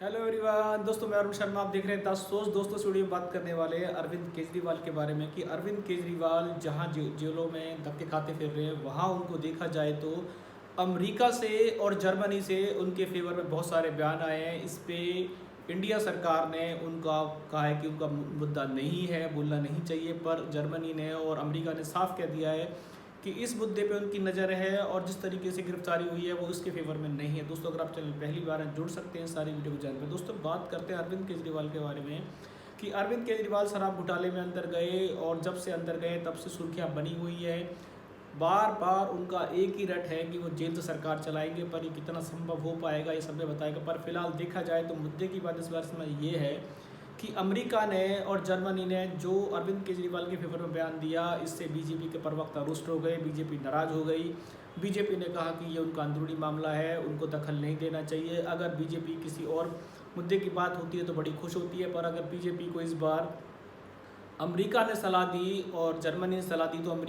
Hello everyone, दोस्तों मैं अरुण शर्मा। आप देख रहे हैं द सोच। दोस्तों इस वीडियो में बात करने वाले हैं अरविंद केजरीवाल के बारे में कि अरविंद केजरीवाल जहां जेलों में धक्के खाते फिर रहे हैं, वहां उनको देखा जाए तो अमेरिका से और जर्मनी से उनके फेवर में बहुत सारे बयान आए हैं। इस पे इंडिया सरकार ने उनका कहा है कि उनका मुद्दा नहीं है, बोलना नहीं चाहिए, पर जर्मनी ने और अमेरिका ने साफ कह दिया है कि इस मुद्दे पे उनकी नज़र है और जिस तरीके से गिरफ्तारी हुई है वो उसके फेवर में नहीं है। दोस्तों अगर आप चैनल पहली बार हैं, जुड़ सकते हैं सारी वीडियो को जानकर। दोस्तों बात करते हैं अरविंद केजरीवाल के बारे में कि अरविंद केजरीवाल शराब घोटाले में अंदर गए और जब से अंदर गए तब से सुर्खियाँ बनी हुई है। बार बार उनका एक ही रट है कि वो जेल से सरकार चलाएंगे, पर ये कितना संभव हो पाएगा ये सब बताएगा। पर फिलहाल देखा जाए तो मुद्दे की बात इस बार में ये है कि अमेरिका ने और जर्मनी ने जो अरविंद केजरीवाल के फेवर में बयान दिया, इससे बीजेपी के प्रवक्ता रुष्ट हो गए, बीजेपी नाराज़ हो गई। बीजेपी ने कहा कि ये उनका अंदरूनी मामला है, उनको दखल नहीं देना चाहिए। अगर बीजेपी किसी और मुद्दे की बात होती है तो बड़ी खुश होती है, पर अगर बीजेपी को इस बार अमेरिका ने सलाह दी और जर्मनी ने सलाह दी तो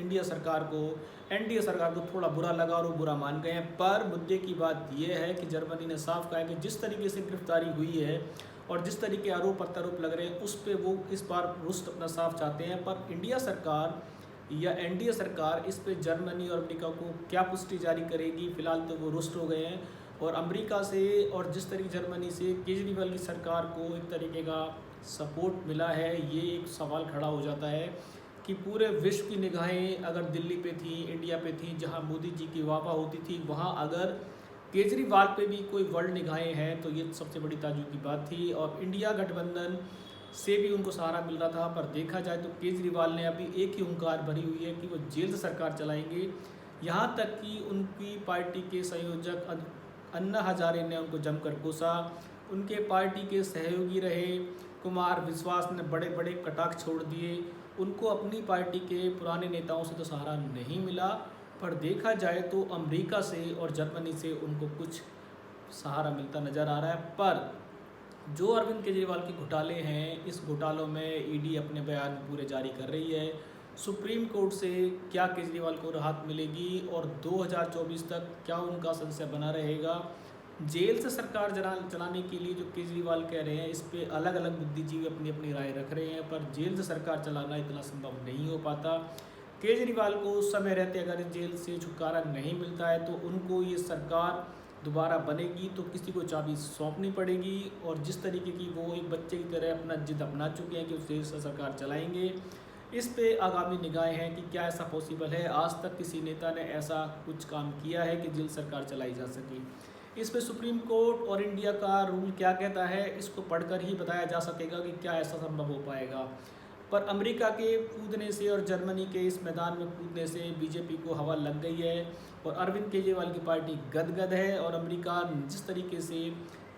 इंडिया सरकार को, एनडीए सरकार को थोड़ा बुरा लगा और वो बुरा मान गए हैं। पर मुद्दे की बात यह है कि जर्मनी ने साफ कहा है कि जिस तरीके से गिरफ्तारी हुई है और जिस तरीके आरोप प्रत्यारोप लग रहे हैं उस पर वो इस बार रुष्ट अपना साफ चाहते हैं। पर इंडिया सरकार या एनडीए सरकार इस पे जर्मनी और अमेरिका को क्या पुष्टि जारी करेगी, फिलहाल तो वो रुष्ट हो गए हैं। और अमेरिका से और जिस तरीके जर्मनी से केजरीवाल की सरकार को एक तरीके का सपोर्ट मिला है, ये एक सवाल खड़ा हो जाता है कि पूरे विश्व की निगाहें अगर दिल्ली पे थी, इंडिया पे थी, जहां मोदी जी की वाह होती थी, वहां अगर केजरीवाल पे भी कोई वर्ल्ड निगाहें हैं तो ये सबसे बड़ी ताज्जुब की बात थी। और इंडिया गठबंधन से भी उनको सहारा मिल रहा था, पर देखा जाए तो केजरीवाल ने अभी एक ही हुंकार भरी हुई है कि वो जेल से सरकार चलाएंगे। यहाँ तक कि उनकी पार्टी के संयोजक अन्ना हजारे ने उनको जमकर कोसा। उनके पार्टी के सहयोगी रहे कुमार विश्वास ने बड़े बड़े कटाक्ष छोड़ दिए। उनको अपनी पार्टी के पुराने नेताओं से तो सहारा नहीं मिला, पर देखा जाए तो अमेरिका से और जर्मनी से उनको कुछ सहारा मिलता नज़र आ रहा है। पर जो अरविंद केजरीवाल के घोटाले हैं, इस घोटालों में ईडी अपने बयान पूरे जारी कर रही है। सुप्रीम कोर्ट से क्या केजरीवाल को राहत मिलेगी और 2024 तक क्या उनका संशय बना रहेगा। जेल से सरकार चलाने के लिए जो केजरीवाल कह रहे हैं, इस पे अलग अलग बुद्धिजीवी अपनी अपनी राय रख रहे हैं, पर जेल से सरकार चलाना इतना संभव नहीं हो पाता। केजरीवाल को समय रहते अगर जेल से छुटकारा नहीं मिलता है तो उनको ये सरकार दोबारा बनेगी तो किसी को चाबी सौंपनी पड़ेगी। और जिस तरीके की वो एक बच्चे की तरह अपना जिद अपना चुके हैं कि उस जेल से सरकार चलाएंगे, इस पे आगामी निगाहें हैं कि क्या ऐसा पॉसिबल है। आज तक किसी नेता ने ऐसा कुछ काम किया है कि जेल सरकार चलाई जा सके। इस पे सुप्रीम कोर्ट और इंडिया का रूल क्या कहता है, इसको पढ़कर ही बताया जा सकेगा कि क्या ऐसा संभव हो पाएगा। पर अमेरिका के कूदने से और जर्मनी के इस मैदान में कूदने से बीजेपी को हवा लग गई है और अरविंद केजरीवाल की पार्टी गदगद है। और अमेरिका जिस तरीके से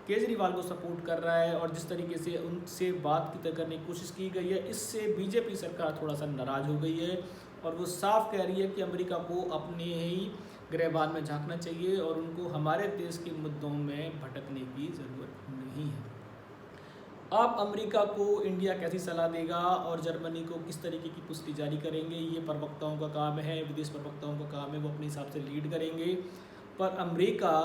केजरीवाल को सपोर्ट कर रहा है और जिस तरीके से उनसे बात करने की कोशिश की गई है, इससे बीजेपी सरकार थोड़ा सा नाराज़ हो गई है और वो साफ कह रही है कि अमेरिका को अपने ही गृहबान में झांकना चाहिए और उनको हमारे देश के मुद्दों में भटकने की ज़रूरत नहीं है। अब अमेरिका को इंडिया कैसी सलाह देगा और जर्मनी को किस तरीके की पुष्टि जारी करेंगे, ये प्रवक्ताओं का काम है, विदेश प्रवक्ताओं का काम है, वो अपने हिसाब से लीड करेंगे। पर अमेरिका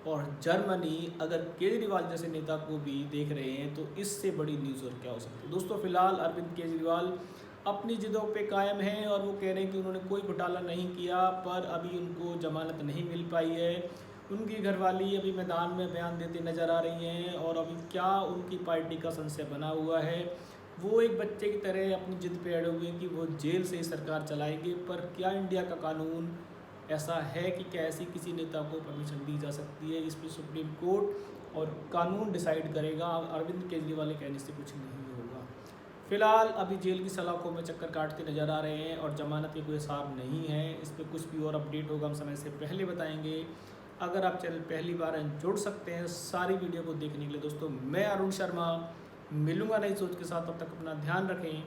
और जर्मनी अगर केजरीवाल जैसे नेता को भी देख रहे हैं तो इससे बड़ी न्यूज़ और क्या हो सकती है। दोस्तों फिलहाल अरविंद केजरीवाल अपनी जिदों पे कायम हैं और वो कह रहे हैं कि उन्होंने कोई घोटाला नहीं किया, पर अभी उनको जमानत नहीं मिल पाई है। उनकी घरवाली अभी मैदान में बयान देते नज़र आ रही हैं और अभी क्या उनकी पार्टी का संशय बना हुआ है। वो एक बच्चे की तरह अपनी जिद पे अड़े हुए हैं कि वो जेल से ही सरकार चलाएंगे। पर क्या इंडिया का कानून ऐसा है कि क्या ऐसी किसी नेता को परमिशन दी जा सकती है, इस पर सुप्रीम कोर्ट और कानून डिसाइड करेगा। अरविंद केजरीवाल के कहने से कुछ नहीं होगा। फिलहाल अभी जेल की सलाखों में चक्कर काटते नज़र आ रहे हैं और जमानत के कोई हिसाब नहीं है। इस पर कुछ भी और अपडेट होगा हम समय से पहले बताएंगे। अगर आप चैनल पहली बार हैं, जुड़ सकते हैं सारी वीडियो को देखने के लिए। दोस्तों मैं अरुण शर्मा मिलूंगा नई सोच के साथ, तब तक अपना ध्यान रखें।